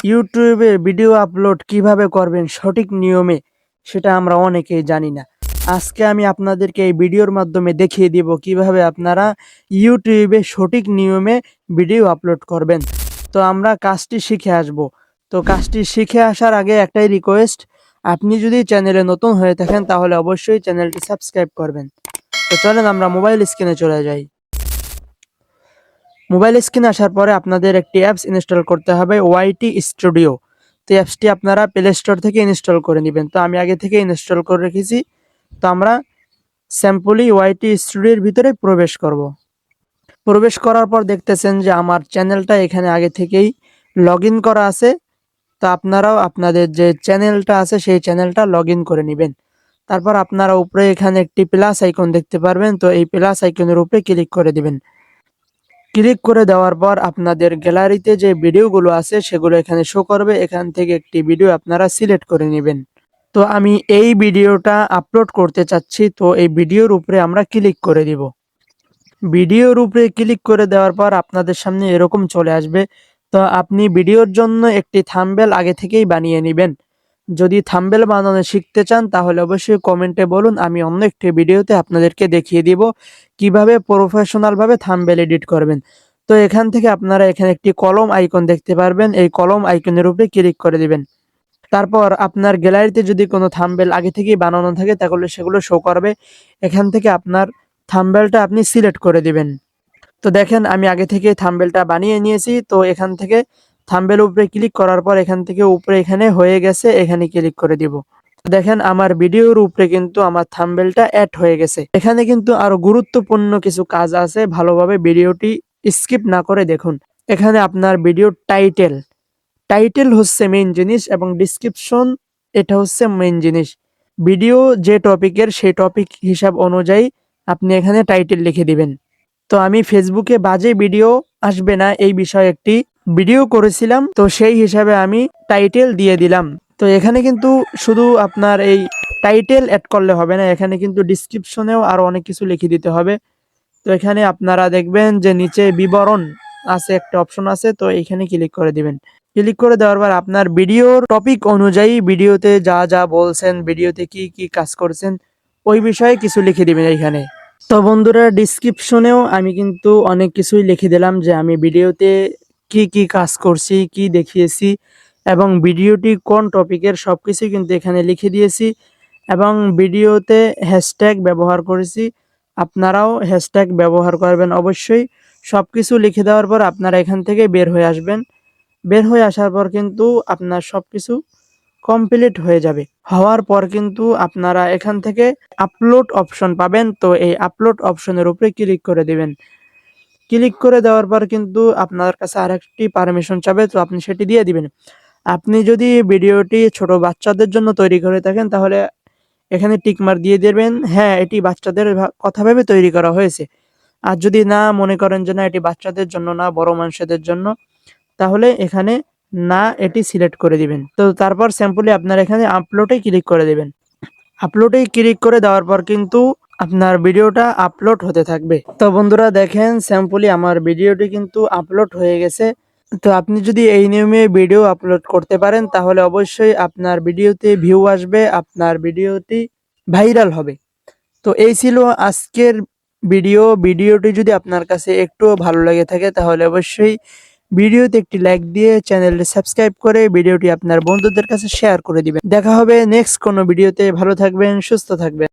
ইউটিউবে video upload কিভাবে করবেন সঠিক নিয়মে, সেটা আমরা অনেকেই জানি না। আজকে আমি আপনাদেরকে এই ভিডিওর মাধ্যমে দেখিয়ে দিব কিভাবে আপনারা ইউটিউবে সঠিক নিয়মে ভিডিও আপলোড করবেন। তো আমরা কাজটি শিখে আসব। তো কাজটি শিখে আসার আগে একটাই রিকোয়েস্ট, আপনি যদি চ্যানেলে নতুন হয়ে থাকেন তাহলে অবশ্যই চ্যানেলটি সাবস্ক্রাইব করবেন। তো চলেন আমরা মোবাইল স্ক্রিনে চলে যাই। মোবাইল স্ক্রিনে আসার পরে আপনাদের একটি অ্যাপস ইনস্টল করতে হবে, ওয়াইটি স্টুডিও। তো অ্যাপসটি আপনারা প্লে স্টোর থেকে ইনস্টল করে নেবেন। তো আমি আগে থেকে ইনস্টল করে রেখেছি। তো আমরা স্যাম্পলি ওয়াইটি স্টুডিওর ভিতরে প্রবেশ করব। প্রবেশ করার পর দেখতেছেন যে আমার চ্যানেলটা এখানে আগে থেকেই লগ ইন করা আছে। তো আপনারাও আপনাদের যে চ্যানেলটা আছে সেই চ্যানেলটা লগ ইন করে নেবেন। তারপর আপনারা উপরে এখানে একটি প্লাস আইকন দেখতে পারবেন। তো এই প্লাস আইকনের উপরে ক্লিক করে দিবেন। ক্লিক করে দেওয়ার পর আপনাদের গ্যালারিতে যে ভিডিওগুলো আছে সেগুলো এখানে শো করবে। এখান থেকে একটি ভিডিও আপনারা সিলেক্ট করে নেবেন। তো আমি এই ভিডিওটা আপলোড করতে চাচ্ছি, তো এই ভিডিওর উপরে আমরা ক্লিক করে দিব। ভিডিওর উপরে ক্লিক করে দেওয়ার পর আপনাদের সামনে এরকম চলে আসবে। তো আপনি ভিডিওর জন্য একটি থাম্বনেল আগে থেকেই বানিয়ে নেবেন। যদি থাম্বনেল বানানো শিখতে চান তাহলে অবশ্যই কমেন্টে বলুন, আমি অন্য একটি ভিডিওতে আপনাদেরকে দেখিয়ে দিব কিভাবে প্রফেশনাল ভাবে থাম্বনেল এডিট করবেন। তো এখান থেকে আপনারা এখানে একটি কলম আইকন দেখতে পারবেন, এই কলম আইকনের উপরে ক্লিক করে দিবেন। তারপর আপনার গ্যালারিতে যদি কোনো থাম্বনেল আগে থেকেই বানানো থাকে তাহলে সেগুলো শো করবে। এখান থেকে আপনার থাম্বনেলটা আপনি সিলেক্ট করে দিবেন। তো দেখেন আমি আগে থেকে থাম্বনেলটা বানিয়ে নিয়েছি। তো এখান থেকে থাম্বনেল উপরে ক্লিক করার পর এখান থেকে উপরে এখানে হয়ে গেছে, এখানে ক্লিক করে দিব। দেখেন আমার ভিডিওর উপরে কিন্তু আমার থাম্বনেলটা অ্যাড হয়ে গেছে। এখানে কিন্তু আরো গুরুত্বপূর্ণ কিছু কাজ আছে, ভালোভাবে ভিডিওটি স্কিপ না করে দেখুন। এখানে আপনার ভিডিওর টাইটেল হচ্ছে মেইন জিনিস এবং ডিসক্রিপশন এটা হচ্ছে মেইন জিনিস। ভিডিও যে টপিকের সেই টপিক হিসাব অনুযায়ী আপনি এখানে টাইটেল লিখে দিবেন। তো আমি ফেসবুকে বাজে ভিডিও আসবে না এই বিষয়ে একটি ভিডিও করেছিলাম, তো সেই হিসাবে আমি টাইটেল দিয়ে দিলাম। তো এখানে কিন্তু শুধু আপনার এই টাইটেল অ্যাড করলে হবে না, এখানে কিন্তু ডিসক্রিপশনেও আরো অনেক কিছু লিখে দিতে হবে। তো এখানে আপনারা দেখবেন যে নিচে বিবরণ আছে, একটা অপশন আছে, তো এখানে ক্লিক করে দিবেন। ক্লিক করে দেওয়ার পর আপনার ভিডিওর টপিক অনুযায়ী ভিডিওতে যা যা বলছেন, ভিডিওতে কি কি কাজ করছেন ওই বিষয়ে কিছু লিখে দিবেন এইখানে। তো বন্ধুরা ডিসক্রিপশনেও আমি কিন্তু অনেক কিছুই লিখে দিলাম যে আমি ভিডিওতে কি কি কাজ করছি, কি দেখিয়েছি এবং ভিডিওটি কোন টপিকের সবকিছু কিন্তু এখানে লিখে দিয়েছি এবং ভিডিওতে হ্যাশট্যাগ ব্যবহার করেছি। আপনারাও হ্যাশট্যাগ ব্যবহার করবেন অবশ্যই। সবকিছু লিখে দেওয়ার পর আপনারা এখান থেকে বের হয়ে আসবেন। বের হয়ে আসার পর কিন্তু আপনার সবকিছু কমপ্লিট হয়ে যাবে। হওয়ার পর কিন্তু আপনারা এখান থেকে আপলোড অপশন পাবেন। তো এই আপলোড অপশনের উপরে ক্লিক করে দিবেন। ক্লিক করে দেওয়ার পর কিন্তু আপনার কাছে আরেকটি পারমিশন চাবে, তো আপনি সেটি দিয়ে দিবেন। আপনি যদি ভিডিওটি ছোট বাচ্চাদের জন্য তৈরি করে থাকেন তাহলে এখানে টিক মার্ক দিয়ে দিবেন, হ্যাঁ এটি বাচ্চাদের কথা ভেবে তৈরি করা হয়েছে। আর যদি না মনে করেন যে না এটি বাচ্চাদের জন্য না, বড় মানুষদের জন্য, তাহলে এখানে না এটি সিলেক্ট করে দিবেন। তো তারপর সিম্পলি আপনারা এখানে আপলোডে ক্লিক করে দিবেন। আপলোডে ক্লিক করে দেওয়ার পর কিন্তু আপনার ভিডিওটা আপলোড হতে থাকবে। তো বন্ধুরা দেখেন সিম্পলি আমার ভিডিওটি কিন্তু আপলোড হয়ে গেছে। তো আপনি যদি এই নিয়মে ভিডিও আপলোড করতে পারেন তাহলে অবশ্যই আপনার ভিডিওতে ভিউ আসবে, আপনার ভিডিওটি ভাইরাল হবে। তো এই ছিল আজকের ভিডিওটি যদি আপনার কাছে একটুও ভালো লেগে থাকে তাহলে অবশ্যই ভিডিওতে একটি লাইক দিয়ে চ্যানেলটি সাবস্ক্রাইব করে ভিডিওটি আপনার বন্ধুদের কাছে শেয়ার করে দিবেন। দেখা হবে নেক্সট কোনো ভিডিওতে। ভালো থাকবেন, সুস্থ থাকবেন।